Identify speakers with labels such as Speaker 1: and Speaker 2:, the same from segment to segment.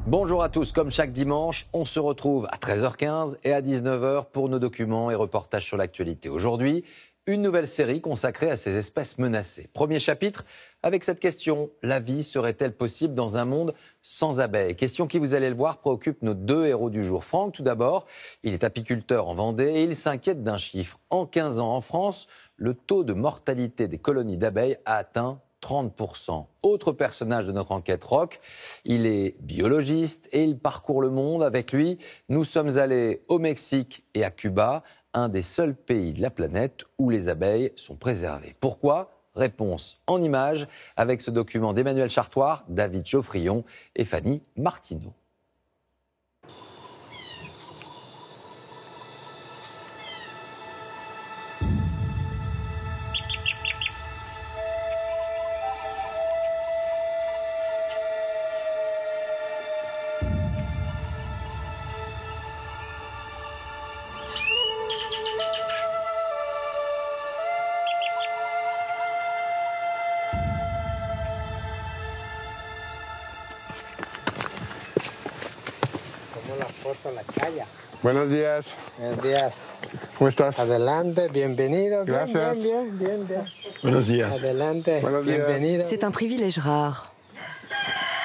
Speaker 1: Bonjour à tous, comme chaque dimanche, on se retrouve à 13h15 et à 19h pour nos documents et reportages sur l'actualité. Aujourd'hui, une nouvelle série consacrée à ces espèces menacées. Premier chapitre avec cette question, la vie serait-elle possible dans un monde sans abeilles? Question qui, vous allez le voir, préoccupe nos deux héros du jour. Franck, tout d'abord, il est apiculteur en Vendée et il s'inquiète d'un chiffre. En 15 ans en France, le taux de mortalité des colonies d'abeilles a atteint 30%. Autre personnage de notre enquête, Roch, il est biologiste et il parcourt le monde. Avec lui, nous sommes allés au Mexique et à Cuba, un des seuls pays de la planète où les abeilles sont préservées. Pourquoi ? Réponse en images avec ce document d'Emmanuel Chartoir, David Geoffrion et Fanny Martineau.
Speaker 2: Buenos días.
Speaker 3: Buenos días.
Speaker 2: ¿Cómo estás?
Speaker 3: Adelante, bienvenido.
Speaker 2: Gracias.
Speaker 3: Bien.
Speaker 2: Buenos días.
Speaker 3: Adelante,
Speaker 2: Buenos días.
Speaker 3: bienvenido.
Speaker 4: C'est un privilège rare.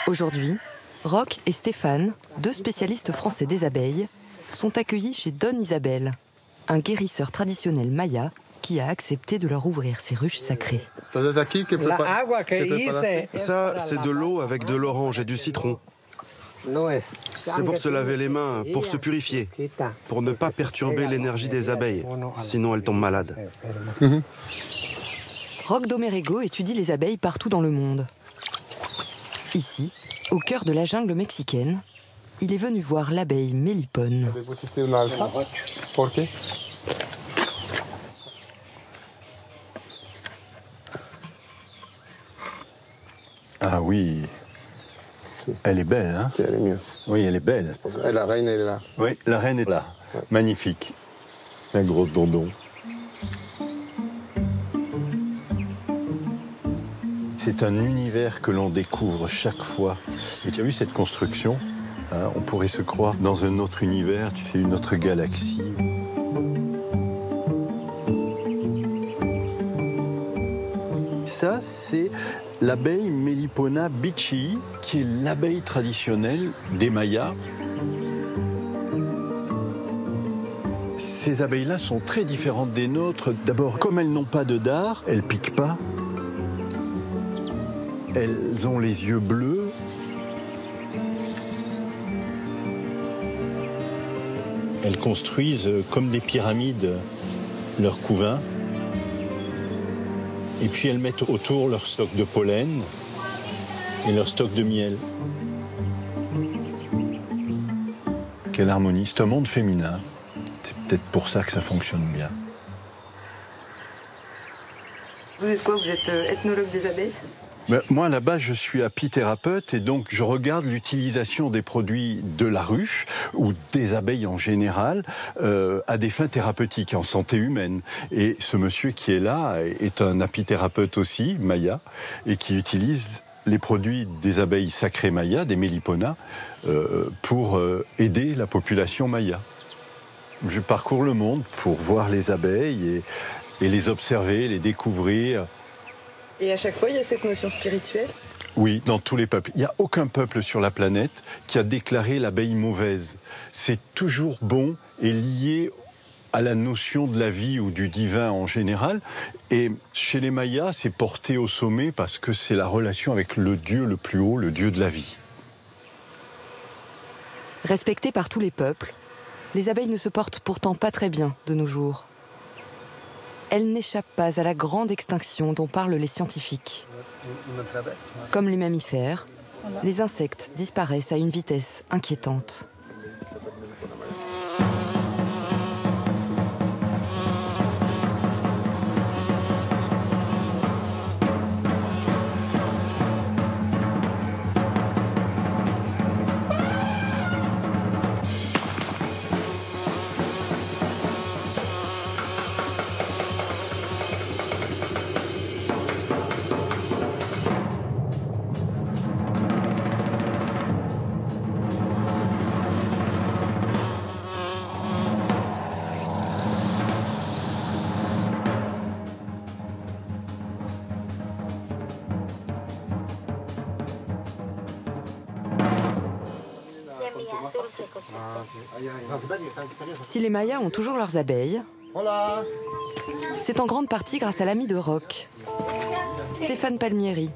Speaker 4: Aujourd'hui, Roch et Stéphane, deux spécialistes français des abeilles, sont accueillis chez Don Isabel, un guérisseur traditionnel maya qui a accepté de leur ouvrir ses ruches sacrées.
Speaker 3: La agua que hice.
Speaker 5: Ça, c'est de l'eau avec de l'orange et du citron. C'est pour se laver les mains, pour se purifier, pour ne pas perturber l'énergie des abeilles, sinon elles tombent malades.
Speaker 4: Roch Domerego étudie les abeilles partout dans le monde. Ici, au cœur de la jungle mexicaine, il est venu voir l'abeille mélipone.
Speaker 6: Ah oui, elle est belle, hein?
Speaker 2: Elle est mieux.
Speaker 6: Oui, elle est belle.
Speaker 2: Et la reine, elle est là.
Speaker 6: Oui, la reine est là. Magnifique. La grosse dondon. C'est un univers que l'on découvre chaque fois. Et tu as vu cette construction, hein? On pourrait se croire dans un autre univers, tu sais, une autre galaxie. Ça, c'est l'abeille Melipona bichii, qui est l'abeille traditionnelle des Mayas. Ces abeilles-là sont très différentes des nôtres. D'abord, comme elles n'ont pas de dard, elles piquent pas. Elles ont les yeux bleus. Elles construisent comme des pyramides leur couvain. Et puis elles mettent autour leur stock de pollen et leur stock de miel. Quelle harmonie, c'est un monde féminin. C'est peut-être pour ça que ça fonctionne bien.
Speaker 7: Vous êtes quoi? Vous êtes ethnologue des abeilles?
Speaker 6: Moi, à la base, je suis apithérapeute et donc je regarde l'utilisation des produits de la ruche ou des abeilles en général à des fins thérapeutiques en santé humaine. Et ce monsieur qui est là est un apithérapeute aussi, maya, et qui utilise les produits des abeilles sacrées maya, des Melipona, pour aider la population maya. Je parcours le monde pour voir les abeilles et les observer, les découvrir.
Speaker 7: Et à chaque fois, il y a cette notion spirituelle?
Speaker 6: Oui, dans tous les peuples. Il n'y a aucun peuple sur la planète qui a déclaré l'abeille mauvaise. C'est toujours bon et lié à la notion de la vie ou du divin en général. Et chez les Mayas, c'est porté au sommet parce que c'est la relation avec le Dieu le plus haut, le Dieu de la vie.
Speaker 4: Respectées par tous les peuples, les abeilles ne se portent pourtant pas très bien de nos jours. Elles n'échappent pas à la grande extinction dont parlent les scientifiques. Comme les mammifères, les insectes disparaissent à une vitesse inquiétante. Si les Mayas ont toujours leurs abeilles, c'est en grande partie grâce à l'ami de Roch, Stéphane Palmieri,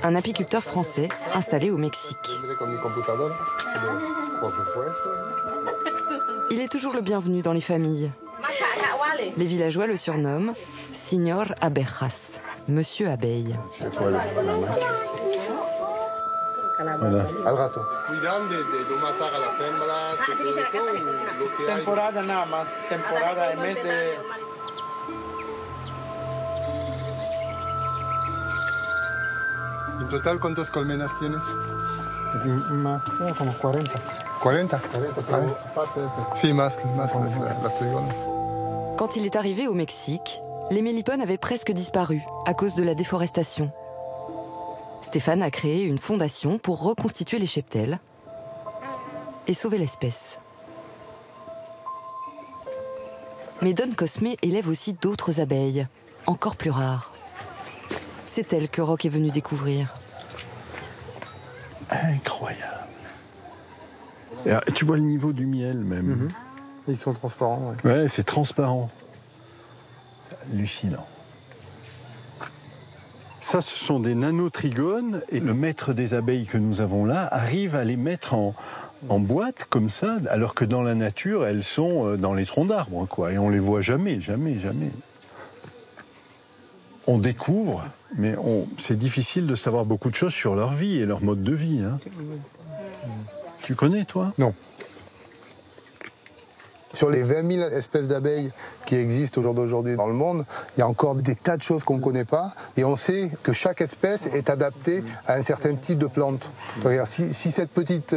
Speaker 4: un apiculteur français installé au Mexique. Il est toujours le bienvenu dans les familles. Les villageois le surnomment Señor Abejas, Monsieur Abeille.
Speaker 2: Voilà. Al rato.
Speaker 3: Temporada nada más, temporada, el mes de...
Speaker 2: En total, ¿cuántas colmenas tienes?
Speaker 3: Más, como 40.
Speaker 2: 40. Aparte de eso. Sí, más las trigonas.
Speaker 4: Quand il est arrivé au Mexique, les mélipones avaient presque disparu à cause de la déforestation. Stéphane a créé une fondation pour reconstituer les cheptels et sauver l'espèce. Mais Don Cosme élève aussi d'autres abeilles, encore plus rares. C'est elle que Roch est venu découvrir.
Speaker 6: Incroyable. Et, tu vois le niveau du miel même.
Speaker 2: Ils sont transparents.
Speaker 6: Ouais, c'est transparent. C'est hallucinant. Ça, ce sont des nanotrigones et le maître des abeilles que nous avons là arrive à les mettre en boîte comme ça, alors que dans la nature, elles sont dans les troncs d'arbres, quoi. Et on les voit jamais. On découvre, mais c'est difficile de savoir beaucoup de choses sur leur vie et leur mode de vie. Hein. Tu connais, toi?
Speaker 2: Non. Sur les 20 000 espèces d'abeilles qui existent au jour d'aujourd'hui dans le monde, il y a encore des tas de choses qu'on ne connaît pas. Et on sait que chaque espèce est adaptée à un certain type de plante. C'est-à-dire, si cette petite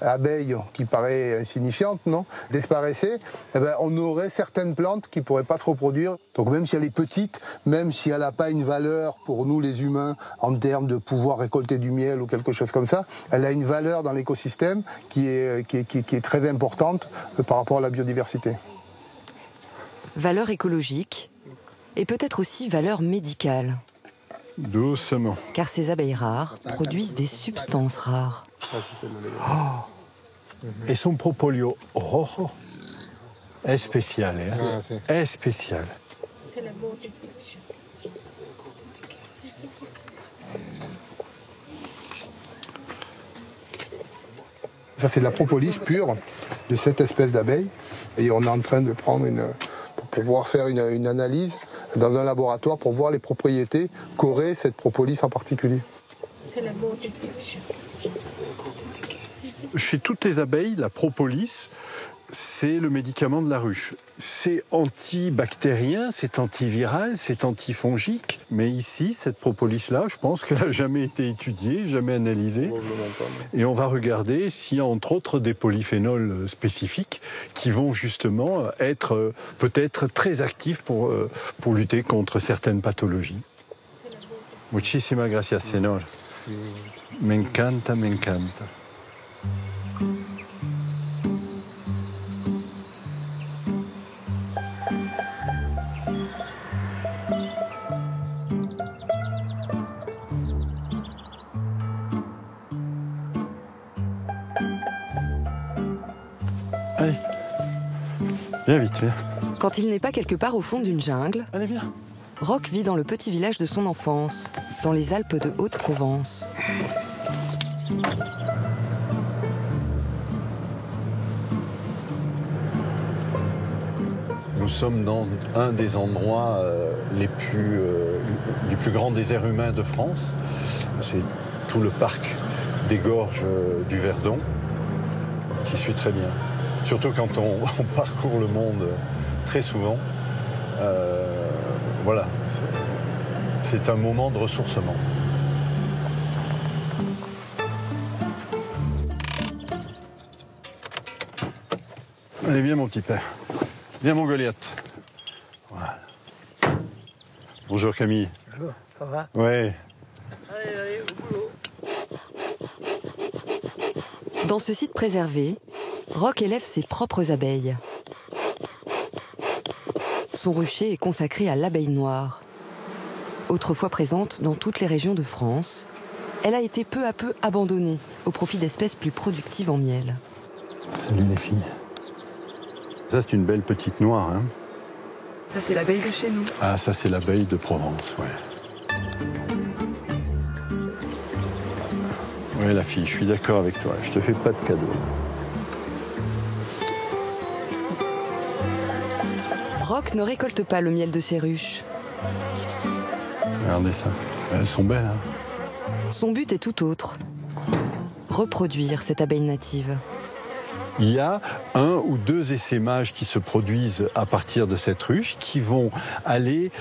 Speaker 2: abeille, qui paraît insignifiante, disparaissait, eh ben, on aurait certaines plantes qui ne pourraient pas se reproduire. Donc même si elle est petite, même si elle n'a pas une valeur pour nous les humains en termes de pouvoir récolter du miel ou quelque chose comme ça, elle a une valeur dans l'écosystème qui est très importante par rapport à la biodiversité.
Speaker 4: Valeur écologique et peut-être aussi valeur médicale.
Speaker 6: Doucement.
Speaker 4: Car ces abeilles rares produisent des substances rares.
Speaker 6: Et son propolio rojo est spécial. Est spécial.
Speaker 2: Ça, c'est de la propolis pure de cette espèce d'abeille. Et on est en train de prendre pour pouvoir faire une analyse dans un laboratoire pour voir les propriétés qu'aurait cette propolis en particulier.
Speaker 6: Chez toutes les abeilles, la propolis, c'est le médicament de la ruche. C'est antibactérien, c'est antiviral, c'est antifongique. Mais ici, cette propolis-là, je pense qu'elle n'a jamais été étudiée, jamais analysée. Et on va regarder s'il y a entre autres des polyphénols spécifiques qui vont justement être peut-être très actifs pour lutter contre certaines pathologies. Muchísimas gracias, señor. Me encanta, me encanta. Allez, viens vite, viens.
Speaker 4: Quand il n'est pas quelque part au fond d'une jungle,
Speaker 6: allez, viens.
Speaker 4: Roch vit dans le petit village de son enfance, dans les Alpes de Haute-Provence.
Speaker 6: Nous sommes dans un des endroits les plus grands déserts humains de France. C'est tout le parc des gorges du Verdon, qui suit très bien. Surtout quand on parcourt le monde très souvent. Voilà, c'est un moment de ressourcement. Allez, viens mon petit père. Viens mon Goliath. Voilà. Bonjour Camille.
Speaker 3: Bonjour, ça va?
Speaker 6: Ouais.
Speaker 3: Allez, au boulot.
Speaker 4: Dans ce site préservé, Roch élève ses propres abeilles. Son rucher est consacré à l'abeille noire. Autrefois présente dans toutes les régions de France, elle a été peu à peu abandonnée au profit d'espèces plus productives en miel.
Speaker 6: Salut les filles. Ça, c'est une belle petite noire. Hein.
Speaker 7: Ça, c'est l'abeille de chez nous.
Speaker 6: Ah, ça, c'est l'abeille de Provence, ouais. Ouais, la fille, je suis d'accord avec toi. Je te fais pas de cadeau.
Speaker 4: Roch ne récolte pas le miel de ses ruches.
Speaker 6: Regardez ça. Elles sont belles, hein.
Speaker 4: Son but est tout autre. Reproduire cette abeille native.
Speaker 6: Il y a 1 ou 2 essaimages qui se produisent à partir de cette ruche, qui vont aller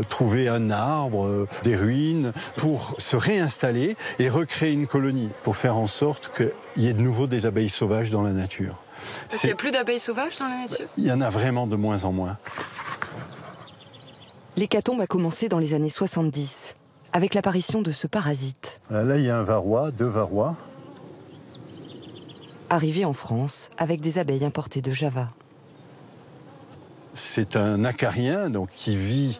Speaker 6: trouver un arbre, des ruines, pour se réinstaller et recréer une colonie, pour faire en sorte qu'il y ait de nouveau des abeilles sauvages dans la nature.
Speaker 7: Parce qu'il n'y a plus d'abeilles sauvages dans la nature?
Speaker 6: Il y en a vraiment de moins en moins.
Speaker 4: L'hécatombe a commencé dans les années 70, avec l'apparition de ce parasite.
Speaker 6: Là, il y a un varroa, 2 varrois.
Speaker 4: Arrivé en France avec des abeilles importées de Java.
Speaker 6: C'est un acarien donc, qui vit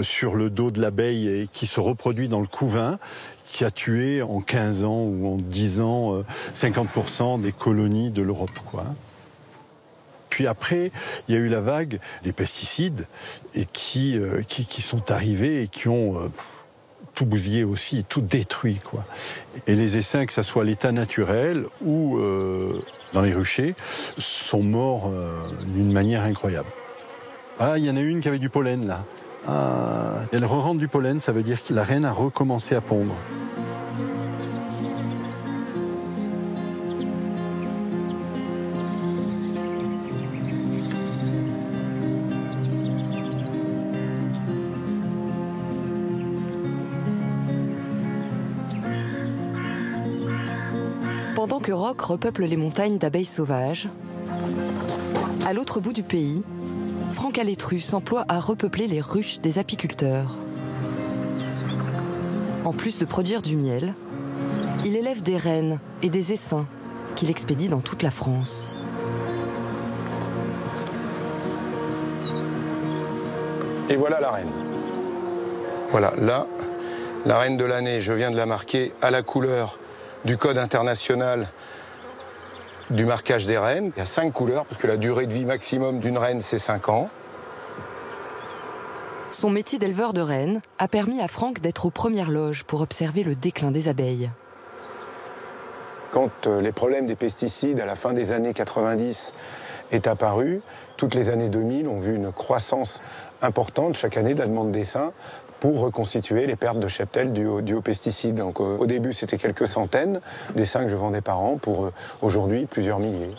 Speaker 6: sur le dos de l'abeille et qui se reproduit dans le couvain, qui a tué en 15 ans ou en 10 ans 50% des colonies de l'Europe, quoi. Puis après, il y a eu la vague des pesticides et qui sont arrivés et qui ont tout bousillé aussi, tout détruit, quoi. Et les essaims, que ce soit à l'état naturel ou dans les ruchers, sont morts d'une manière incroyable. Ah, il y en a une qui avait du pollen, là. Ah, elle re-rentre du pollen, ça veut dire que la reine a recommencé à pondre.
Speaker 4: Pendant que Roch repeuple les montagnes d'abeilles sauvages, à l'autre bout du pays, Franck Alétru s'emploie à repeupler les ruches des apiculteurs. En plus de produire du miel, il élève des reines et des essaims qu'il expédie dans toute la France.
Speaker 8: Et voilà la reine. Voilà, là, la reine de l'année, je viens de la marquer à la couleur du code international du marquage des reines. Il y a 5 couleurs, parce que la durée de vie maximum d'une reine, c'est 5 ans.
Speaker 4: Son métier d'éleveur de reines a permis à Franck d'être aux premières loges pour observer le déclin des abeilles.
Speaker 8: Quand les problèmes des pesticides à la fin des années 90 est apparu, toutes les années 2000 ont vu une croissance importante chaque année de la demande d'essaims pour reconstituer les pertes de cheptel dues aux pesticides. Donc, au début, c'était quelques centaines d'essaims que je vendais par an pour aujourd'hui plusieurs milliers.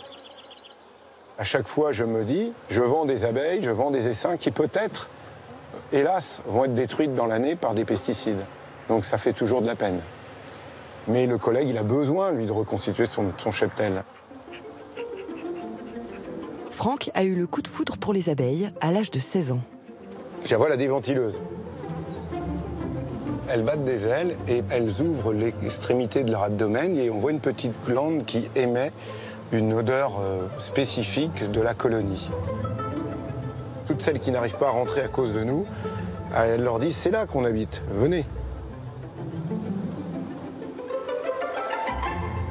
Speaker 8: À chaque fois, je me dis, je vends des abeilles, je vends des essaims qui peut-être, hélas, vont être détruites dans l'année par des pesticides. Donc ça fait toujours de la peine. Mais le collègue, il a besoin, lui, de reconstituer son cheptel.
Speaker 4: Franck a eu le coup de foudre pour les abeilles à l'âge de 16 ans.
Speaker 8: Je la vois, la déventileuse. Elles battent des ailes et elles ouvrent l'extrémité de leur abdomen et on voit une petite glande qui émet une odeur spécifique de la colonie. Toutes celles qui n'arrivent pas à rentrer à cause de nous, elles leur disent « c'est là qu'on habite, venez ».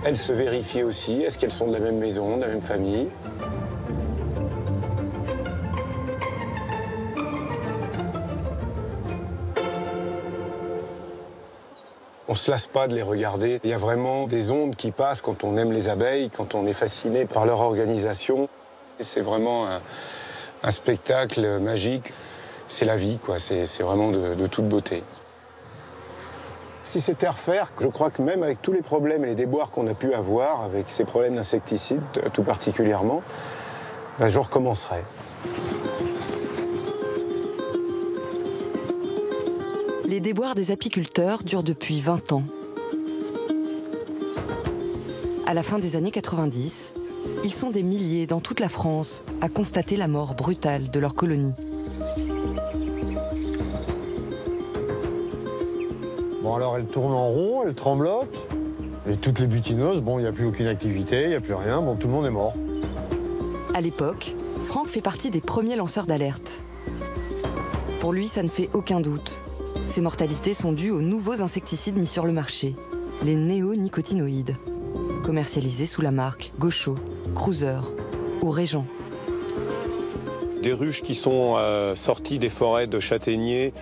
Speaker 8: Elles se vérifient aussi, est-ce qu'elles sont de la même maison, de la même famille ? On ne se lasse pas de les regarder. Il y a vraiment des ondes qui passent quand on aime les abeilles, quand on est fasciné par leur organisation. C'est vraiment un spectacle magique. C'est la vie, quoi. C'est vraiment de toute beauté. Si c'était à refaire, je crois que même avec tous les problèmes et les déboires qu'on a pu avoir, avec ces problèmes d'insecticides tout particulièrement, ben je recommencerais.
Speaker 4: Les déboires des apiculteurs durent depuis 20 ans. À la fin des années 90, ils sont des milliers dans toute la France à constater la mort brutale de leur colonie.
Speaker 9: Bon, alors elle tourne en rond, elle tremblote. Et toutes les butineuses, bon, il n'y a plus aucune activité, il n'y a plus rien, bon, tout le monde est mort.
Speaker 4: À l'époque, Franck fait partie des premiers lanceurs d'alerte. Pour lui, ça ne fait aucun doute. Ces mortalités sont dues aux nouveaux insecticides mis sur le marché, les néonicotinoïdes. commercialisés sous la marque Gaucho, Cruiser ou Régent.
Speaker 10: Des ruches qui sont sorties des forêts de châtaigniers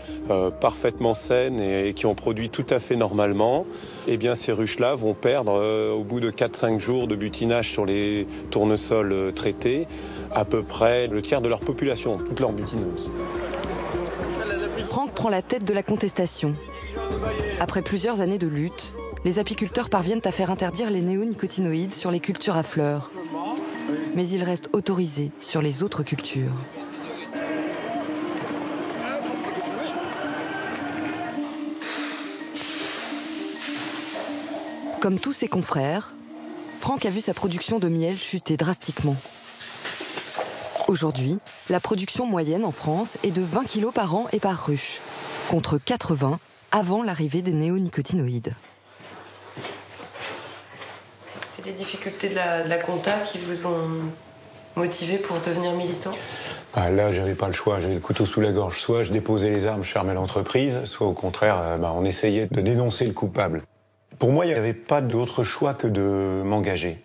Speaker 10: parfaitement saines et qui ont produit tout à fait normalement, eh bien ces ruches-là vont perdre au bout de 4-5 jours de butinage sur les tournesols traités à peu près le tiers de leur population, toutes leurs butineuses.
Speaker 4: Franck prend la tête de la contestation. Après plusieurs années de lutte, les apiculteurs parviennent à faire interdire les néonicotinoïdes sur les cultures à fleurs. Mais ils restent autorisés sur les autres cultures. Comme tous ses confrères, Franck a vu sa production de miel chuter drastiquement. Aujourd'hui, la production moyenne en France est de 20 kg par an et par ruche, contre 80 avant l'arrivée des néonicotinoïdes.
Speaker 7: C'est les difficultés de la compta qui vous ont motivé pour devenir militant ?
Speaker 8: Là, j'avais pas le choix, j'avais le couteau sous la gorge. Soit je déposais les armes, je fermais l'entreprise, soit au contraire, on essayait de dénoncer le coupable. Pour moi, il n'y avait pas d'autre choix que de m'engager.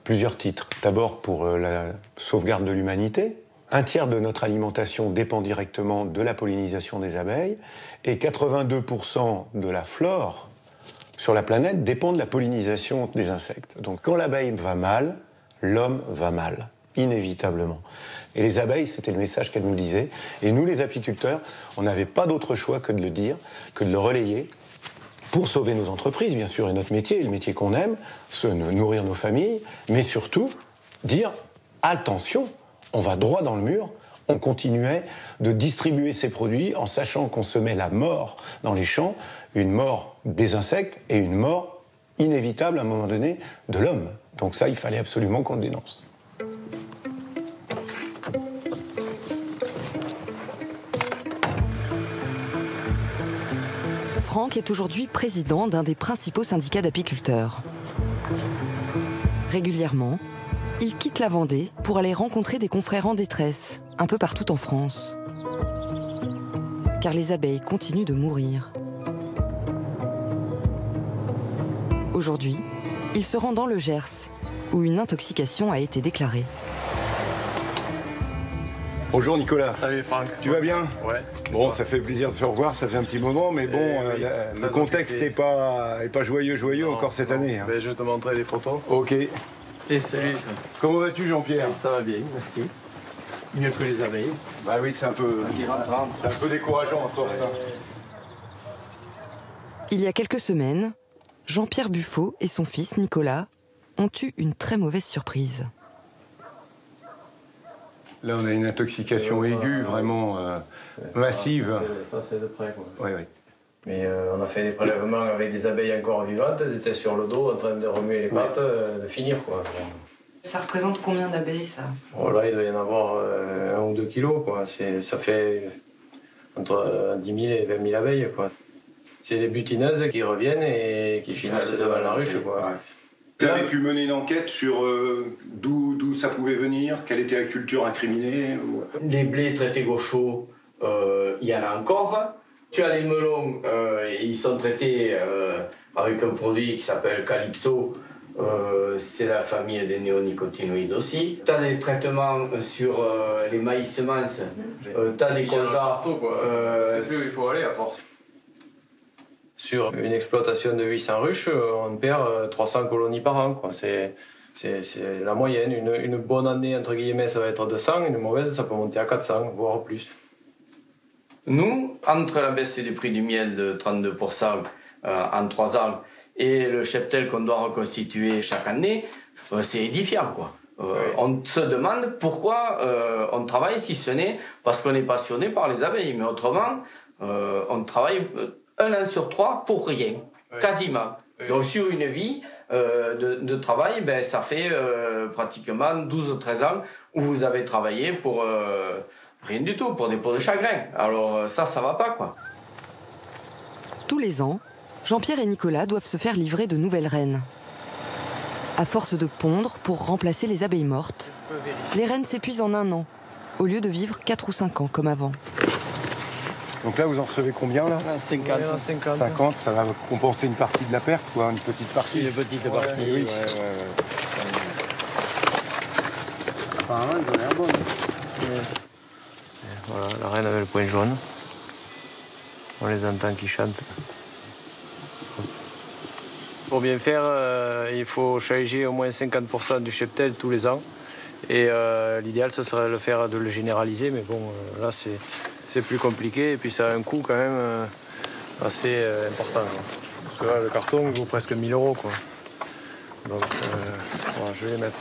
Speaker 8: Plusieurs titres. D'abord pour la sauvegarde de l'humanité. 1/3 de notre alimentation dépend directement de la pollinisation des abeilles et 82% de la flore sur la planète dépend de la pollinisation des insectes. Donc quand l'abeille va mal, l'homme va mal, inévitablement. Et les abeilles, c'était le message qu'elles nous disaient. Et nous, les apiculteurs, on n'avait pas d'autre choix que de le dire, que de le relayer, pour sauver nos entreprises, bien sûr, et notre métier, le métier qu'on aime, nourrir nos familles, mais surtout dire « attention, on va droit dans le mur ». On continuait de distribuer ces produits en sachant qu'on semait la mort dans les champs, une mort des insectes et une mort inévitable à un moment donné de l'homme. Donc ça, il fallait absolument qu'on le dénonce.
Speaker 4: Franck est aujourd'hui président d'un des principaux syndicats d'apiculteurs. Régulièrement, il quitte la Vendée pour aller rencontrer des confrères en détresse, un peu partout en France. Car les abeilles continuent de mourir. Aujourd'hui, il se rend dans le Gers, où une intoxication a été déclarée.
Speaker 11: Bonjour Nicolas.
Speaker 3: Salut Franck.
Speaker 11: Tu vas bien?
Speaker 3: Ouais.
Speaker 11: Bon, ça fait plaisir de se revoir, ça fait un petit moment, mais bon, le contexte n'est pas joyeux non, encore cette année. Hein.
Speaker 3: Ben, je vais te montrer les photos.
Speaker 11: Ok.
Speaker 3: Et salut.
Speaker 11: Comment vas-tu Jean-Pierre?
Speaker 3: Ça va bien, merci. Mieux que les abeilles.
Speaker 11: Bah oui, c'est un peu décourageant à force. Hein.
Speaker 4: Il y a quelques semaines, Jean-Pierre Buffo et son fils Nicolas ont eu une très mauvaise surprise.
Speaker 11: Là, on a une intoxication aiguë, vraiment massive.
Speaker 3: Ça, c'est de près, quoi.
Speaker 11: Oui, oui.
Speaker 3: Mais on a fait des prélèvements avec des abeilles encore vivantes. Elles étaient sur le dos, en train de remuer les pattes, de finir, quoi.
Speaker 4: Ça représente combien d'abeilles, ça?
Speaker 3: Oh, là, il doit y en avoir 1 ou 2 kilos, quoi. Ça fait entre 10 000 et 20 000 abeilles, quoi. C'est les butineuses qui reviennent et qui finissent devant la ruche, quoi.
Speaker 11: Ouais. Vous avez pu mener une enquête sur d'où ça pouvait venir, quelle était la culture incriminée ou...
Speaker 3: Les blés traités Gaucho, il y en a encore. Tu as les melons, ils sont traités avec un produit qui s'appelle Calypso. C'est la famille des néonicotinoïdes aussi. Tu as des traitements sur les maïs semences. Tu as des colzas.
Speaker 12: C'est plus où il faut aller à force.
Speaker 3: Sur une exploitation de 800 ruches, on perd 300 colonies par an, quoi. C'est la moyenne. Une bonne année, entre guillemets, ça va être 200. Une mauvaise, ça peut monter à 400, voire plus. Nous, entre la baisse du prix du miel de 32% en 3 ans et le cheptel qu'on doit reconstituer chaque année, c'est édifiant, quoi. On se demande pourquoi on travaille, si ce n'est parce qu'on est passionné par les abeilles. Mais autrement, on travaille 1 an sur 3 pour rien, quasiment. Donc sur une vie de travail, ben, ça fait pratiquement 12-13 ans où vous avez travaillé pour rien du tout, pour des peaux de chagrin. Alors ça va pas, quoi.
Speaker 4: Tous les ans, Jean-Pierre et Nicolas doivent se faire livrer de nouvelles reines. À force de pondre pour remplacer les abeilles mortes, les reines s'épuisent en 1 an, au lieu de vivre 4 ou 5 ans comme avant.
Speaker 11: Donc là, vous en recevez combien là?
Speaker 3: 50.
Speaker 11: 50, ça va compenser une partie de la perte, quoi, une petite partie.
Speaker 3: Une petite partie, oui.
Speaker 13: Apparemment, ils ont l'air bonnes.
Speaker 3: Voilà, la reine avec le point jaune. On les entend qui chantent. Pour bien faire, il faut changer au moins 50% du cheptel tous les ans. Et l'idéal, ce serait de le généraliser, mais bon, là, c'est plus compliqué. Et puis, ça a un coût quand même assez important. Parce que là, le carton, il vaut presque 1 000 €, quoi. Donc, voilà, je vais les mettre.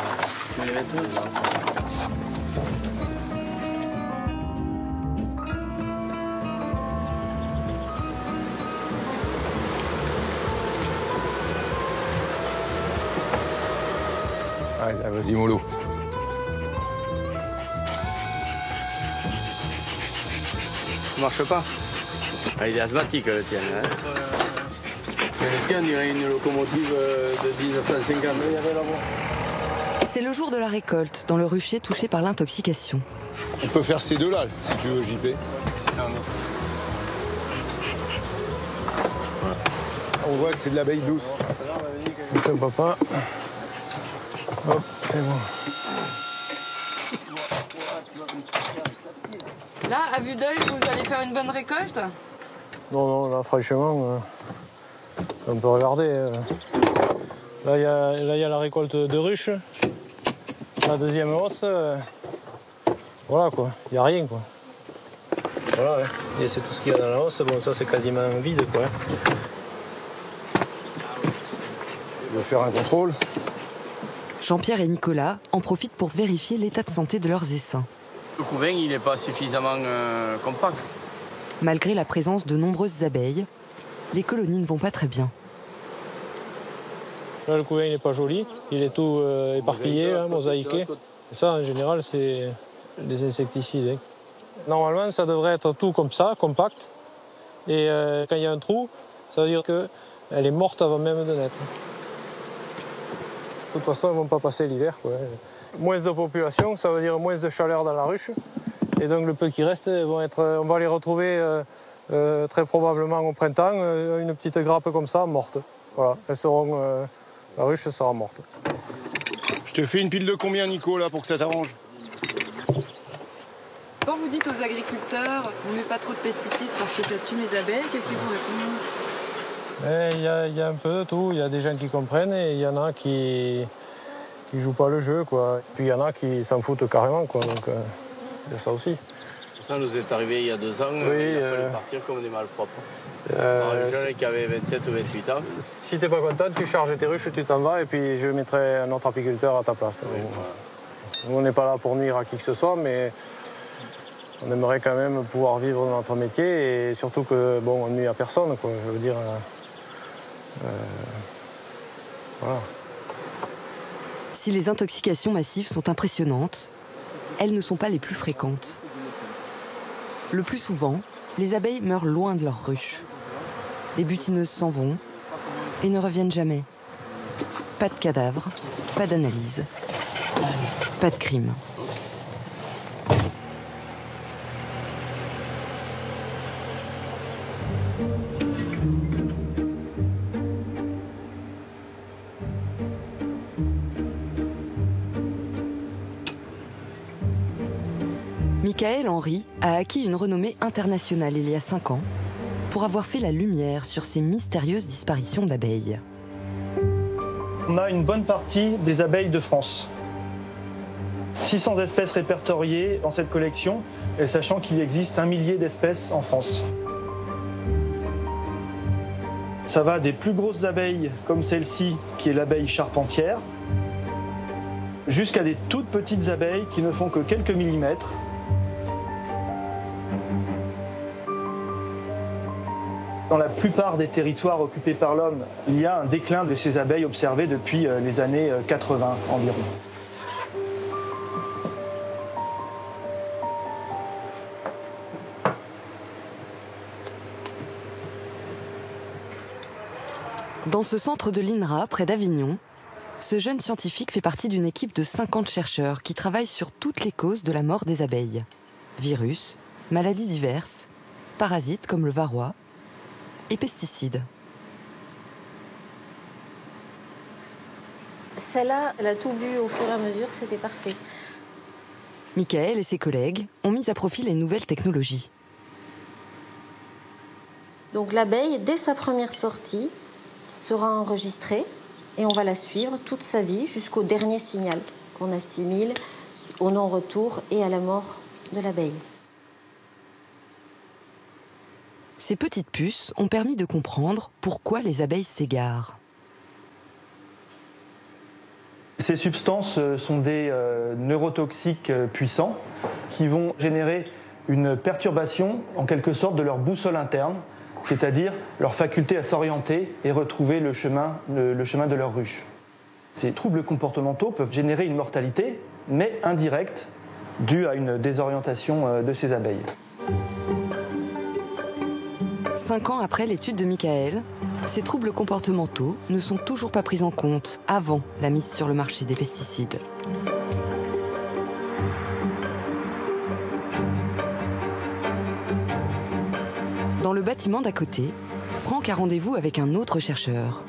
Speaker 11: Allez, vas-y, mollo.
Speaker 13: Ça marche pas. Ah, il est asthmatique le tien. Hein. Le tien, on dirait une locomotive de 1950.
Speaker 4: C'est le jour de la récolte dans le rucher touché par l'intoxication.
Speaker 2: On peut faire ces deux-là, si tu veux, JP.
Speaker 11: On voit que c'est de l'abeille douce.
Speaker 3: Ça, papa. Hop, c'est bon.
Speaker 4: Là, à vue d'œil, vous allez faire une bonne récolte?
Speaker 3: Non, là, franchement, on peut regarder. Là, il y a la récolte de ruches. La deuxième hausse, voilà, quoi. Il n'y a rien, quoi. Voilà, ouais. Et c'est tout ce qu'il y a dans la hausse. Bon, ça, c'est quasiment vide, quoi.
Speaker 11: Je vais faire un contrôle.
Speaker 4: Jean-Pierre et Nicolas en profitent pour vérifier l'état de santé de leurs essaims.
Speaker 13: Le couvain, il n'est pas suffisamment compact.
Speaker 4: Malgré la présence de nombreuses abeilles, les colonies ne vont pas très bien.
Speaker 3: Là, le couvain, il n'est pas joli. Il est tout éparpillé, mosaïqué. Et ça, en général, c'est des insecticides. Hein. Normalement, ça devrait être tout comme ça, compact. Et quand il y a un trou, ça veut dire qu'elle est morte avant même de naître. De toute façon, ils ne vont pas passer l'hiver, quoi. Moins de population, ça veut dire moins de chaleur dans la ruche. Et donc, le peu qui reste, on va les retrouver très probablement au printemps, une petite grappe comme ça, morte. Voilà, la ruche sera morte.
Speaker 11: Je te fais une pile de combien, Nico, là, pour que ça t'arrange?
Speaker 4: Quand vous dites aux agriculteurs qu'on ne met pas trop de pesticides parce que ça tue les abeilles, qu'est-ce qu'ils vous répondent?
Speaker 3: Il y a un peu de tout. Il y a des gens qui comprennent et il y en a qui jouent pas le jeu, quoi. Puis il y en a qui s'en foutent carrément, quoi. Donc il y a ça aussi.
Speaker 13: Ça nous est arrivé il y a 2 ans.
Speaker 3: Oui,
Speaker 13: il a fallu partir comme des malpropres. Un jeune qui avait 27 ou 28 ans.
Speaker 3: Si t'es pas content, tu charges tes ruches, tu t'en vas et puis je mettrai un autre apiculteur à ta place.
Speaker 13: Oui,
Speaker 3: Nous, on n'est pas là pour nuire à qui que ce soit, mais on aimerait quand même pouvoir vivre notre métier et surtout que, bon, on nuit à personne, quoi. Je veux dire, voilà.
Speaker 4: Si les intoxications massives sont impressionnantes, elles ne sont pas les plus fréquentes. Le plus souvent, les abeilles meurent loin de leur ruche. Les butineuses s'en vont et ne reviennent jamais. Pas de cadavre, pas d'analyse, pas de crime. Michael Henry a acquis une renommée internationale il y a 5 ans pour avoir fait la lumière sur ces mystérieuses disparitions d'abeilles.
Speaker 14: On a une bonne partie des abeilles de France. 600 espèces répertoriées dans cette collection, et sachant qu'il existe 1 millier d'espèces en France. Ça va des plus grosses abeilles comme celle-ci, qui est l'abeille charpentière, jusqu'à des toutes petites abeilles qui ne font que quelques millimètres. Dans la plupart des territoires occupés par l'homme, il y a un déclin de ces abeilles observé depuis les années 80 environ.
Speaker 4: Dans ce centre de l'INRA, près d'Avignon, ce jeune scientifique fait partie d'une équipe de 50 chercheurs qui travaillent sur toutes les causes de la mort des abeilles. Virus, maladies diverses, parasites comme le varroa et pesticides.
Speaker 15: Celle-là, elle a tout bu au fur et à mesure, c'était parfait.
Speaker 4: Michael et ses collègues ont mis à profit les nouvelles technologies.
Speaker 15: Donc l'abeille, dès sa première sortie, sera enregistrée et on va la suivre toute sa vie jusqu'au dernier signal qu'on assimile au non-retour et à la mort de l'abeille.
Speaker 4: Ces petites puces ont permis de comprendre pourquoi les abeilles s'égarent.
Speaker 14: Ces substances sont des neurotoxiques puissants qui vont générer une perturbation en quelque sorte de leur boussole interne, c'est-à-dire leur faculté à s'orienter et retrouver le chemin de leur ruche. Ces troubles comportementaux peuvent générer une mortalité, mais indirecte, due à une désorientation de ces abeilles.
Speaker 4: 5 ans après l'étude de Michael, ces troubles comportementaux ne sont toujours pas pris en compte avant la mise sur le marché des pesticides. Dans le bâtiment d'à côté, Franck a rendez-vous avec un autre chercheur.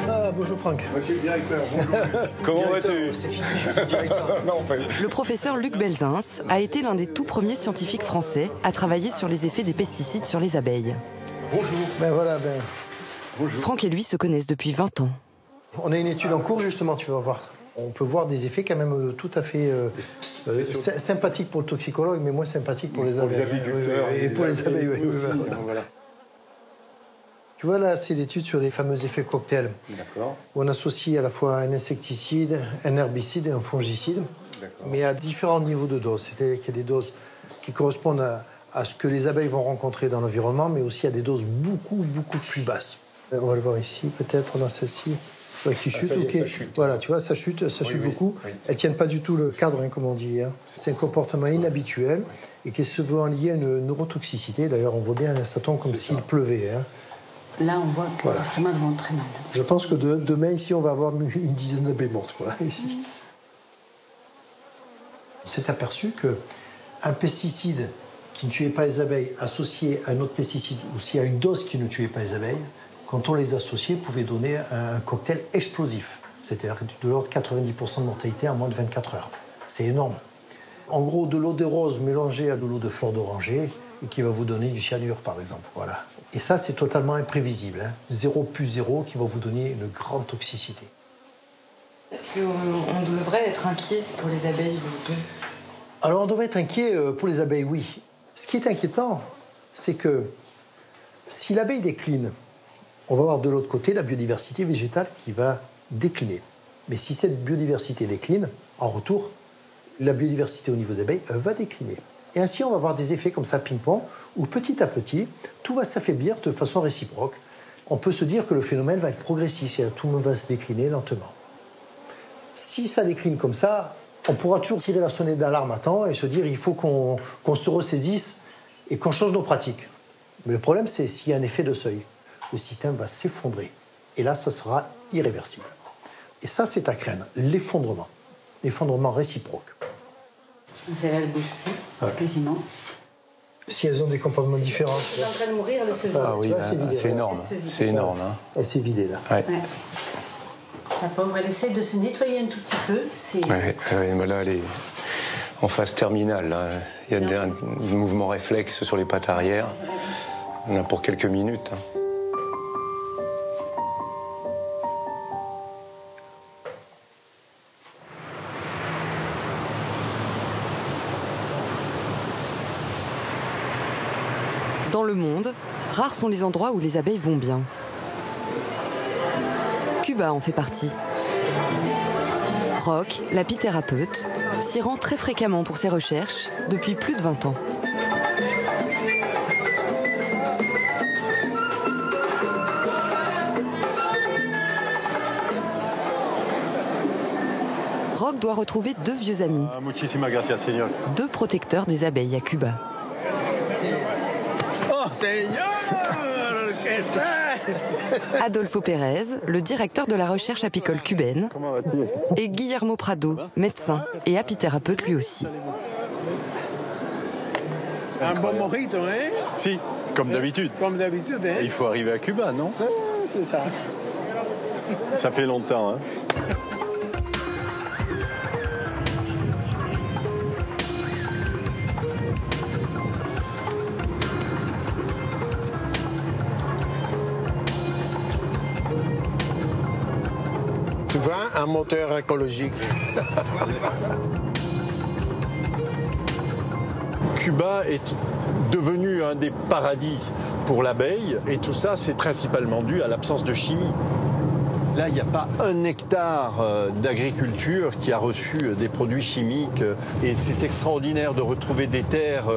Speaker 9: Ah, bonjour Franck.
Speaker 11: Monsieur le directeur, bonjour. Comment vas-tu?
Speaker 9: C'est fini, je suis le directeur.
Speaker 11: Non, enfin...
Speaker 4: Le professeur Luc Belzins a été l'un des tout premiers scientifiques français à travailler sur les effets des pesticides sur les abeilles.
Speaker 9: Bonjour. Ben voilà,
Speaker 11: Bonjour.
Speaker 4: Franck et lui se connaissent depuis 20 ans.
Speaker 9: On a une étude en cours justement, tu vas voir. On peut voir des effets quand même tout à fait sympathiques pour le toxicologue, mais moins sympathiques pour les abeilles. Et pour les abeilles, oui.
Speaker 11: Voilà.
Speaker 9: Tu vois, là, c'est l'étude sur les fameux effets cocktails.
Speaker 11: D'accord.
Speaker 9: Où on associe à la fois un insecticide, un herbicide et un fongicide, mais à différents niveaux de doses. C'est-à-dire qu'il y a des doses qui correspondent à ce que les abeilles vont rencontrer dans l'environnement, mais aussi à des doses beaucoup plus basses. On va le voir ici, peut-être dans celle-ci. Ouais, qui chute,
Speaker 11: ça chute.
Speaker 9: Voilà, tu vois, ça chute beaucoup.
Speaker 11: Oui.
Speaker 9: Elles tiennent pas du tout le cadre, comme on dit. C'est un comportement inhabituel et qui est souvent lié à une neurotoxicité. D'ailleurs, on voit bien, ça tombe comme s'il pleuvait.
Speaker 16: Là, on voit que vraiment, elles vont très mal.
Speaker 9: Je pense que demain, ici, on va avoir une dizaine d'abeilles mortes. Voilà, ici. On s'est aperçu qu'un pesticide qui ne tuait pas les abeilles associé à un autre pesticide ou s'il y a une dose qui ne tuait pas les abeilles, quand on les associait, pouvait donner un cocktail explosif. C'est-à-dire de l'ordre de 90% de mortalité en moins de 24 heures. C'est énorme. En gros, de l'eau de rose mélangée à de l'eau de fleur d'oranger et qui va vous donner du cyanure, par exemple. Voilà. Et ça, c'est totalement imprévisible. 0 plus 0 qui va vous donner une grande toxicité.
Speaker 7: Est-ce qu'on devrait être inquiet pour les abeilles?
Speaker 9: Alors, on devrait être inquiet pour les abeilles, oui. Ce qui est inquiétant, c'est que si l'abeille décline, on va avoir de l'autre côté la biodiversité végétale qui va décliner. Mais si cette biodiversité décline, en retour, la biodiversité au niveau des abeilles va décliner. Et ainsi, on va avoir des effets comme ça, ping-pong, où petit à petit, tout va s'affaiblir de façon réciproque. On peut se dire que le phénomène va être progressif, c'est-à-dire tout le monde va se décliner lentement. Si ça décline comme ça, on pourra toujours tirer la sonnette d'alarme à temps et se dire il faut qu'on se ressaisisse et qu'on change nos pratiques. Mais le problème, c'est s'il y a un effet de seuil. Le système va s'effondrer. Et là, ça sera irréversible. Et ça, c'est à craindre, l'effondrement. L'effondrement réciproque.
Speaker 16: Celle-là, elle ne bouge plus, quasiment.
Speaker 9: Si elles ont des comportements différents.
Speaker 16: Elle est en train de mourir, elle se vide.
Speaker 11: Ah oui, c'est énorme. C'est énorme.
Speaker 9: Elle s'est vidée, là.
Speaker 11: Ouais.
Speaker 16: Ouais. La pauvre, elle essaie de se nettoyer un tout petit peu.
Speaker 10: Mais là, elle est en phase terminale. Là. Il y a un mouvement réflexe sur les pattes arrière. On a pour quelques minutes.
Speaker 4: Dans le monde, rares sont les endroits où les abeilles vont bien. Cuba en fait partie. Roch, l'apithérapeute, s'y rend très fréquemment pour ses recherches depuis plus de 20 ans. Roch doit retrouver deux vieux amis, deux protecteurs des abeilles à Cuba.
Speaker 17: Oh, Seigneur!
Speaker 4: Adolfo Pérez, le directeur de la recherche apicole cubaine, et Guillermo Prado, médecin et apithérapeute lui aussi.
Speaker 17: Un bon mojito, hein?
Speaker 6: Si, comme d'habitude.
Speaker 17: Comme d'habitude, hein?
Speaker 6: Il faut arriver à Cuba, non?
Speaker 17: C'est ça.
Speaker 6: Ça fait longtemps, hein?
Speaker 17: Tu vois, un moteur écologique.
Speaker 6: Cuba est devenu un des paradis pour l'abeille, et tout ça, c'est principalement dû à l'absence de chimie. Là, il n'y a pas un hectare d'agriculture qui a reçu des produits chimiques, et c'est extraordinaire de retrouver des terres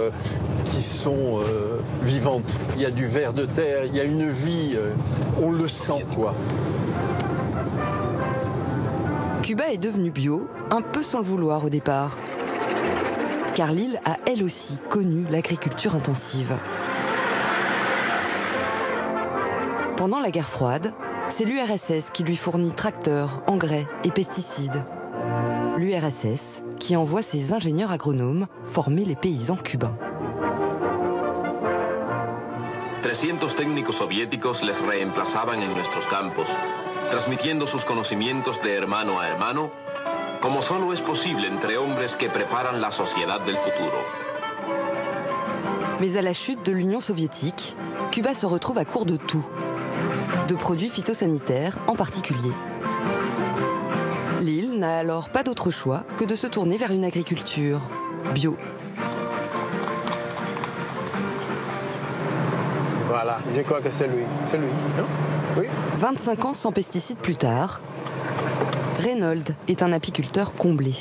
Speaker 6: qui sont vivantes. Il y a du ver de terre, il y a une vie, on le sent, quoi.
Speaker 4: Cuba est devenu bio, un peu sans le vouloir au départ. Car l'île a elle aussi connu l'agriculture intensive. Pendant la guerre froide, c'est l'URSS qui lui fournit tracteurs, engrais et pesticides. L'URSS qui envoie ses ingénieurs agronomes former les paysans cubains.
Speaker 18: 300 técnicos soviéticos les reemplazaban en nuestros campos, transmitiendo sus conocimientos de hermano a hermano, como solo es posible entre hombres que preparan la sociedad del futuro.
Speaker 4: Mais à la chute de l'Union soviétique, Cuba se retrouve à court de tout. De produits phytosanitaires en particulier. L'île n'a alors pas d'autre choix que de se tourner vers une agriculture bio.
Speaker 17: Voilà, je crois que c'est lui. C'est lui, non? Oui.
Speaker 4: 25 ans sans pesticides plus tard, Reynold est un apiculteur comblé.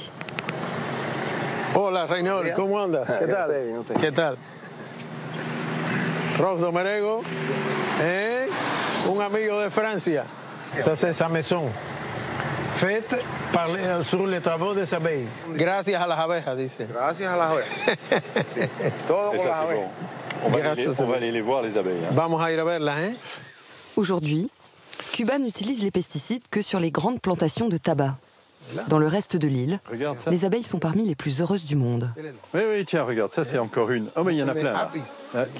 Speaker 17: Hola, Reynold, ¿cómo andas? ¿Qué tal? ¿Qué tal? Rox Domerego, un amigo de Francia. Ça, c'est sa maison. Faite sur les travaux des abeilles. Gracias a las abejas, dice.
Speaker 11: Gracias a las abejas. Todo por las abejas.
Speaker 6: On va aller les voir, les abeilles. Hein.
Speaker 17: Vamos a ir a verlas, hein?
Speaker 4: Aujourd'hui, Cuba n'utilise les pesticides que sur les grandes plantations de tabac. Dans le reste de l'île, les abeilles sont parmi les plus heureuses du monde.
Speaker 6: Oui, oui, tiens, regarde, ça c'est encore une. Oh, mais il y en a plein là.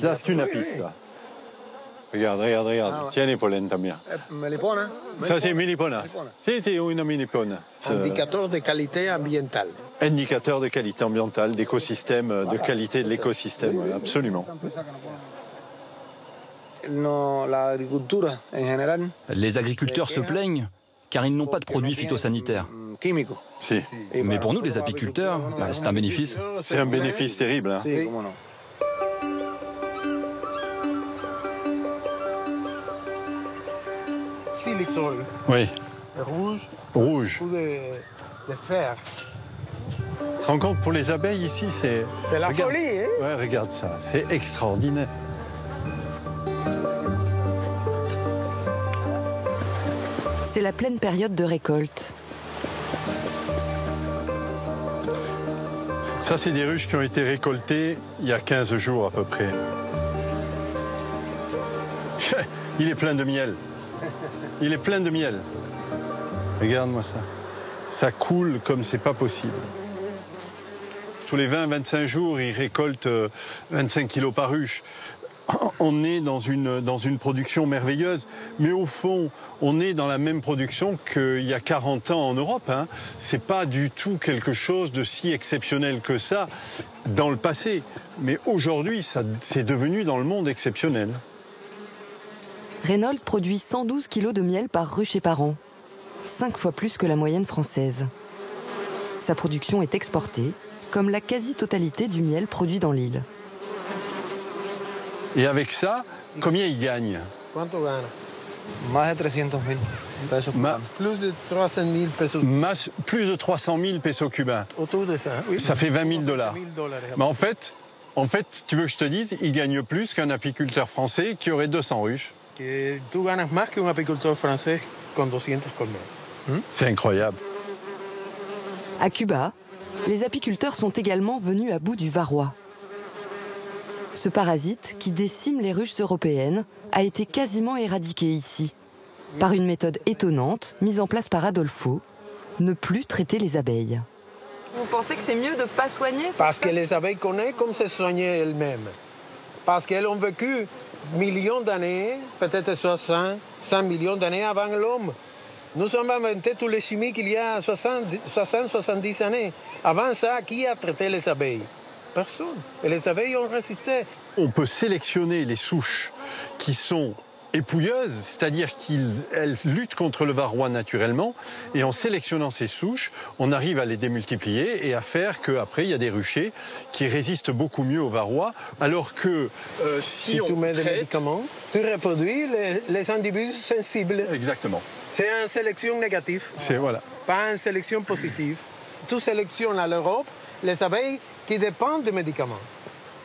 Speaker 6: Là, c'est une apis, ça. Regarde, regarde, regarde. Tiens les pollens también.
Speaker 17: Melipona.
Speaker 6: Ça c'est melipona. Si, c'est une melipona.
Speaker 17: Indicateur de qualité ambientale.
Speaker 6: Indicateur de qualité ambientale, d'écosystème, de qualité de l'écosystème, absolument.
Speaker 19: Les agriculteurs se plaignent car ils n'ont pas de produits phytosanitaires.
Speaker 6: Si.
Speaker 19: Mais pour nous, les apiculteurs, c'est un bénéfice.
Speaker 6: C'est un bénéfice terrible. Hein.
Speaker 17: Silicol.
Speaker 6: Oui.
Speaker 17: Rouge.
Speaker 6: Rouge.
Speaker 17: Ou de fer.
Speaker 6: Tu te rends compte, pour les abeilles ici, c'est...
Speaker 17: C'est la folie, hein?
Speaker 6: Ouais, regarde ça, c'est extraordinaire.
Speaker 4: C'est la pleine période de récolte.
Speaker 6: Ça, c'est des ruches qui ont été récoltées il y a 15 jours à peu près. Il est plein de miel. Il est plein de miel. Regarde-moi ça. Ça coule comme c'est pas possible. Tous les 20-25 jours, ils récoltent 25 kilos par ruche. On est dans une production merveilleuse, mais au fond, on est dans la même production qu'il y a 40 ans en Europe. Hein. C'est pas du tout quelque chose de si exceptionnel que ça dans le passé. Mais aujourd'hui, c'est devenu dans le monde exceptionnel.
Speaker 4: Reynold produit 112 kilos de miel par ruche et par an, 5 fois plus que la moyenne française. Sa production est exportée, comme la quasi-totalité du miel produit dans l'île.
Speaker 6: Et avec ça, combien il gagne?
Speaker 17: Quanto gana?
Speaker 13: Más de 300 000 pesos cubanos.
Speaker 17: Plus de 300 000 pesos.
Speaker 6: Plus de 300 000 pesos cubains.
Speaker 17: Autour de ça, oui.
Speaker 6: Ça fait 20 000 $. Mais en fait, tu veux que je te dise, il gagne plus qu'un apiculteur français qui aurait 200 ruches.
Speaker 17: Que tu ganas más qu'un apiculteur français con 200 colmenas.
Speaker 6: C'est incroyable.
Speaker 4: À Cuba, les apiculteurs sont également venus à bout du varroa. Ce parasite, qui décime les ruches européennes, a été quasiment éradiqué ici, par une méthode étonnante mise en place par Adolfo, ne plus traiter les abeilles. Vous pensez que c'est mieux de ne pas soigner?
Speaker 17: Parce que les abeilles connaissent comment se soigner elles-mêmes. Parce qu'elles ont vécu millions d'années, peut-être 100 millions d'années avant l'homme. Nous avons inventé tous les chimies qu'il y a 60-70 années. Avant ça, qui a traité les abeilles? Personne. Et les abeilles ont résisté.
Speaker 6: On peut sélectionner les souches qui sont épouilleuses, c'est-à-dire qu'elles luttent contre le varroa naturellement, et en sélectionnant ces souches, on arrive à les démultiplier et à faire qu'après, il y a des ruchers qui résistent beaucoup mieux au varroa, alors que si
Speaker 17: tu mets des médicaments, tu reproduis les individus sensibles.
Speaker 6: Exactement.
Speaker 17: C'est une sélection négative,
Speaker 6: voilà.
Speaker 17: Pas une sélection positive. Tu sélectionnes à l'Europe les abeilles qui dépendent des médicaments,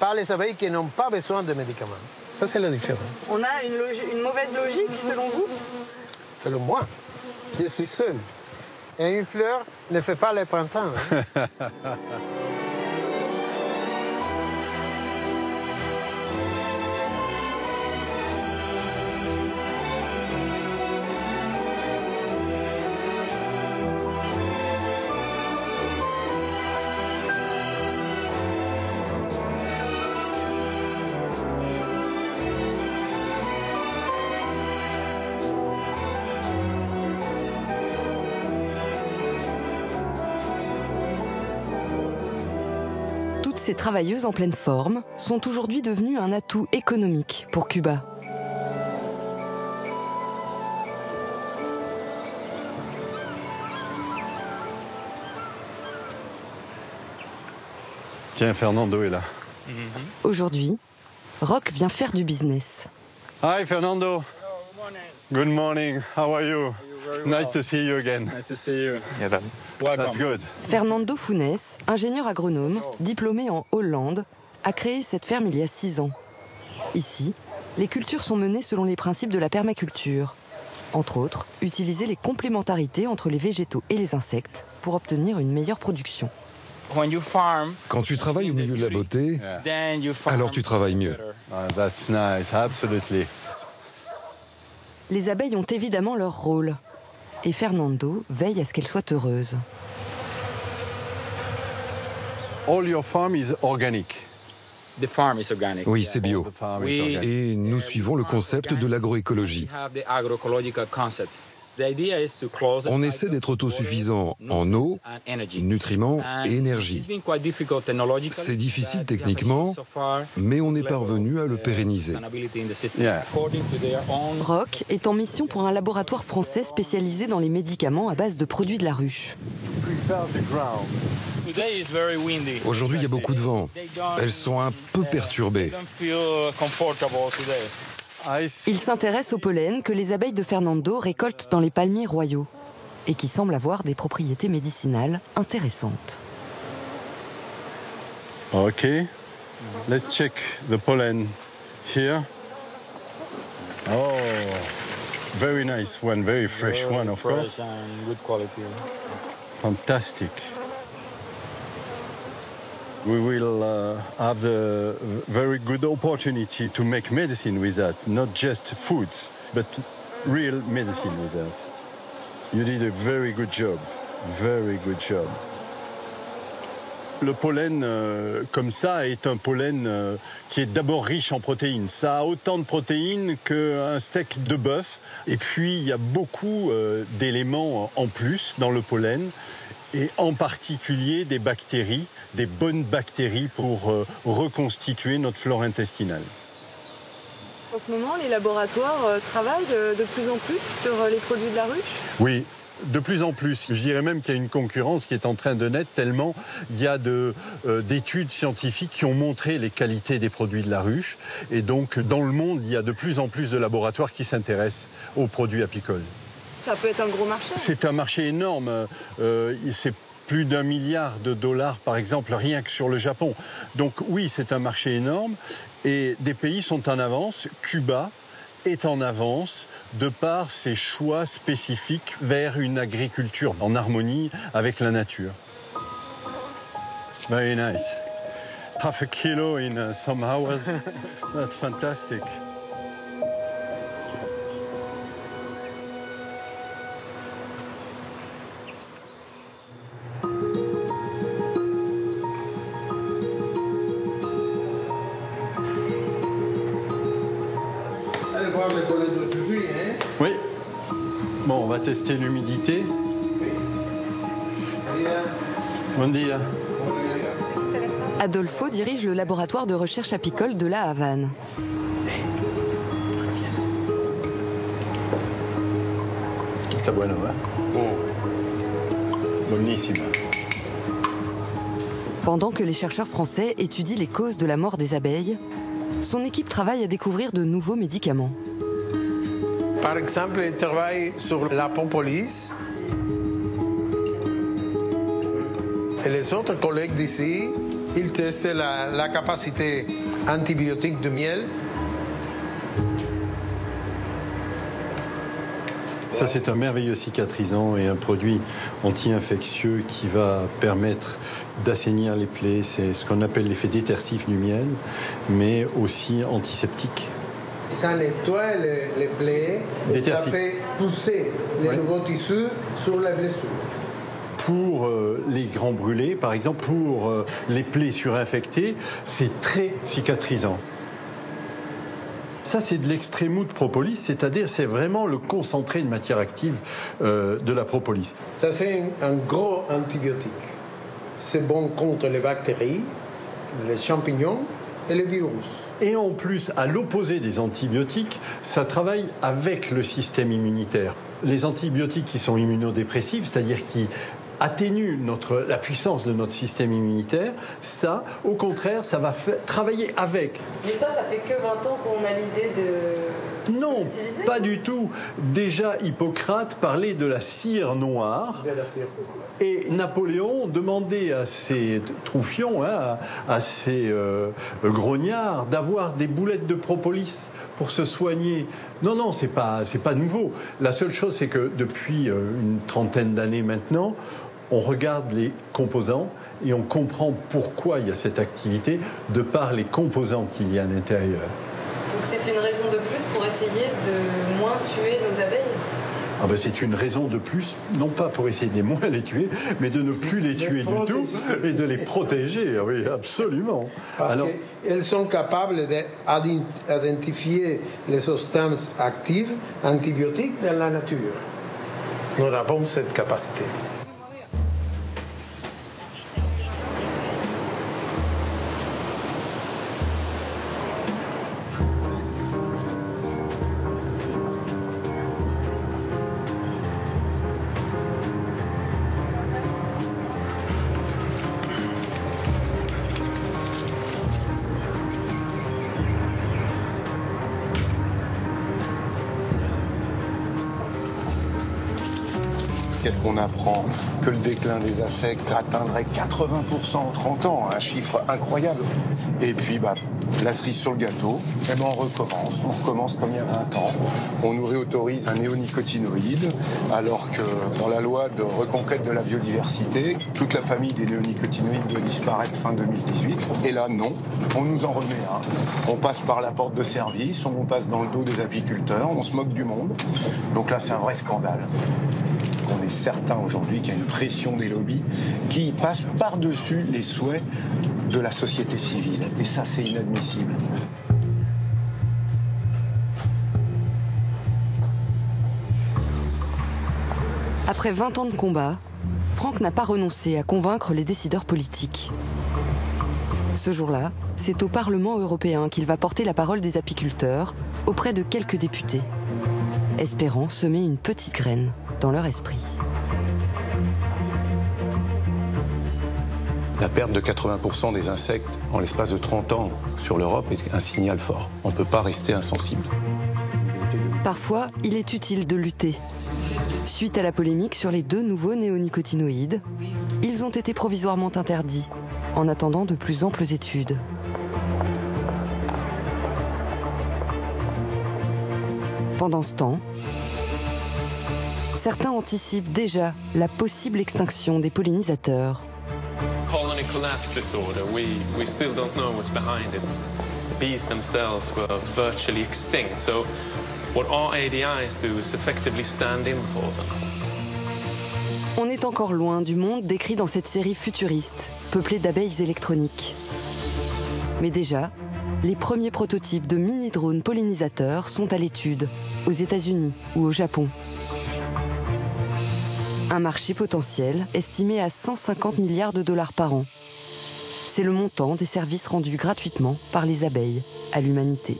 Speaker 17: pas les abeilles qui n'ont pas besoin de médicaments. Ça, c'est la différence.
Speaker 4: On a une mauvaise logique, selon vous?
Speaker 17: Selon moi. Je suis seul. Et une fleur ne fait pas le printemps. Hein.
Speaker 4: Ces travailleuses en pleine forme sont aujourd'hui devenues un atout économique pour Cuba.
Speaker 6: Tiens, Fernando est là.
Speaker 4: Aujourd'hui, Roch vient faire du business.
Speaker 6: Hi, Fernando. Good morning. How are you? Nice to see you again.
Speaker 13: Nice to see you.
Speaker 6: Yeah, that's good.
Speaker 4: Fernando Funes, ingénieur agronome, diplômé en Hollande, a créé cette ferme il y a 6 ans. Ici, les cultures sont menées selon les principes de la permaculture. Entre autres, utiliser les complémentarités entre les végétaux et les insectes pour obtenir une meilleure production.
Speaker 20: Quand tu travailles au milieu de la beauté, alors tu travailles mieux.
Speaker 6: That's nice, absolutely.
Speaker 4: Les abeilles ont évidemment leur rôle. Et Fernando veille à ce qu'elles soient heureuses.
Speaker 6: All your farm is organic.
Speaker 13: The farm is organic.
Speaker 20: Oui, c'est bio. Et nous suivons le concept de l'agroécologie. On essaie d'être autosuffisant en eau, nutriments et énergie. C'est difficile techniquement, mais on est parvenu à le pérenniser.
Speaker 4: Roch est en mission pour un laboratoire français spécialisé dans les médicaments à base de produits de la ruche.
Speaker 20: Aujourd'hui, il y a beaucoup de vent. Elles sont un peu perturbées.
Speaker 4: Il s'intéresse au pollen que les abeilles de Fernando récoltent dans les palmiers royaux et qui semble avoir des propriétés médicinales intéressantes.
Speaker 6: Ok, let's check the pollen here. Oh, very nice one, very fresh one, of course.
Speaker 13: Good quality.
Speaker 6: Fantastic. We will have the very good opportunity to make medicine with that, not just foods, but real medicine with that. You did a very good job, very good job. Le pollen comme ça est un pollen qui est d'abord riche en protéines. Ça a autant de protéines qu'un steak de bœuf. Et puis il y a beaucoup d'éléments en plus dans le pollen, et en particulier des bactéries, des bonnes bactéries pour reconstituer notre flore intestinale.
Speaker 4: En ce moment, les laboratoires travaillent de plus en plus sur les produits de la ruche?
Speaker 6: Oui, de plus en plus. Je dirais même qu'il y a une concurrence qui est en train de naître tellement il y a d'études scientifiques qui ont montré les qualités des produits de la ruche. Et donc, dans le monde, il y a de plus en plus de laboratoires qui s'intéressent aux produits apicoles.
Speaker 4: Ça peut être un gros marché.
Speaker 6: C'est un marché énorme. C'est plus d'1 milliard de dollars, par exemple, rien que sur le Japon. Donc oui, c'est un marché énorme. Et des pays sont en avance. Cuba est en avance de par ses choix spécifiques vers une agriculture en harmonie avec la nature. Very nice. Half a kilo in some hours. That's fantastic. Bon, on va tester l'humidité. Bon dia.
Speaker 4: Adolfo dirige le laboratoire de recherche apicole de La Havane.
Speaker 6: Está bueno, hein? Buonissimo.
Speaker 4: Pendant que les chercheurs français étudient les causes de la mort des abeilles, son équipe travaille à découvrir de nouveaux médicaments.
Speaker 17: Par exemple, il travaille sur la propolis. Et les autres collègues d'ici, ils testent la capacité antibiotique du miel.
Speaker 6: Ça, c'est un merveilleux cicatrisant et un produit anti-infectieux qui va permettre d'assainir les plaies. C'est ce qu'on appelle l'effet détersif du miel, mais aussi antiseptique.
Speaker 17: Ça nettoie les plaies et ça fait pousser les nouveaux tissus sur les blessures.
Speaker 6: Pour les grands brûlés, par exemple, pour les plaies surinfectées, c'est très cicatrisant. Ça, c'est de l'extrait mou de propolis, c'est-à-dire c'est vraiment le concentré de matière active de la propolis.
Speaker 17: Ça, c'est un gros antibiotique. C'est bon contre les bactéries, les champignons et les virus.
Speaker 6: Et en plus, à l'opposé des antibiotiques, ça travaille avec le système immunitaire. Les antibiotiques qui sont immunodépressifs, c'est-à-dire qui atténuent la puissance de notre système immunitaire, ça, au contraire, ça va travailler avec.
Speaker 7: Mais ça fait que 20 ans qu'on a l'idée de...
Speaker 6: Non, pas du tout. Déjà, Hippocrate parlait de la cire noire. Et Napoléon demandait à ses troufions, à ses grognards, d'avoir des boulettes de propolis pour se soigner. Non, c'est pas nouveau. La seule chose, c'est que depuis une trentaine d'années maintenant, on regarde les composants et on comprend pourquoi il y a cette activité de par les composants qu'il y a à l'intérieur.
Speaker 7: Donc c'est une raison de plus pour essayer de moins tuer nos abeilles ?
Speaker 6: C'est une raison de plus, non pas pour essayer de moins les tuer, mais de ne plus les tuer du tout et de les protéger. Oui, absolument.
Speaker 17: Parce qu'elles sont capables d'identifier les substances actives antibiotiques dans la nature. Nous avons cette capacité.
Speaker 8: Qu'est-ce qu'on apprend? Que le déclin des insectes atteindrait 80% en 30 ans, un chiffre incroyable. Et puis, la cerise sur le gâteau, on recommence comme il y a 20 ans. On nous réautorise un néonicotinoïde, alors que dans la loi de reconquête de la biodiversité, toute la famille des néonicotinoïdes doit disparaître fin 2018. Et là, non, on nous en remet un. On passe par la porte de service, on passe dans le dos des apiculteurs, on se moque du monde. Donc là, c'est un vrai scandale. On est certain aujourd'hui qu'il y a une pression des lobbies qui passe par-dessus les souhaits de la société civile. Et ça, c'est inadmissible.
Speaker 4: Après 20 ans de combat, Franck n'a pas renoncé à convaincre les décideurs politiques. Ce jour-là, c'est au Parlement européen qu'il va porter la parole des apiculteurs auprès de quelques députés, espérant semer une petite graine dans leur esprit.
Speaker 8: La perte de 80% des insectes en l'espace de 30 ans sur l'Europe est un signal fort. On ne peut pas rester insensible.
Speaker 4: Parfois, il est utile de lutter. Suite à la polémique sur les 2 nouveaux néonicotinoïdes, ils ont été provisoirement interdits, en attendant de plus amples études. Pendant ce temps, certains anticipent déjà la possible extinction des pollinisateurs.
Speaker 21: Colony collapse disorder, we still don't know what's behind it. The bees themselves were virtually extinct, so what our ADIs do is effectively stand in for them.
Speaker 4: On est encore loin du monde décrit dans cette série futuriste, peuplée d'abeilles électroniques. Mais déjà, les premiers prototypes de mini-drones pollinisateurs sont à l'étude, aux États-Unis ou au Japon. Un marché potentiel estimé à 150 milliards de dollars par an. C'est le montant des services rendus gratuitement par les abeilles à l'humanité.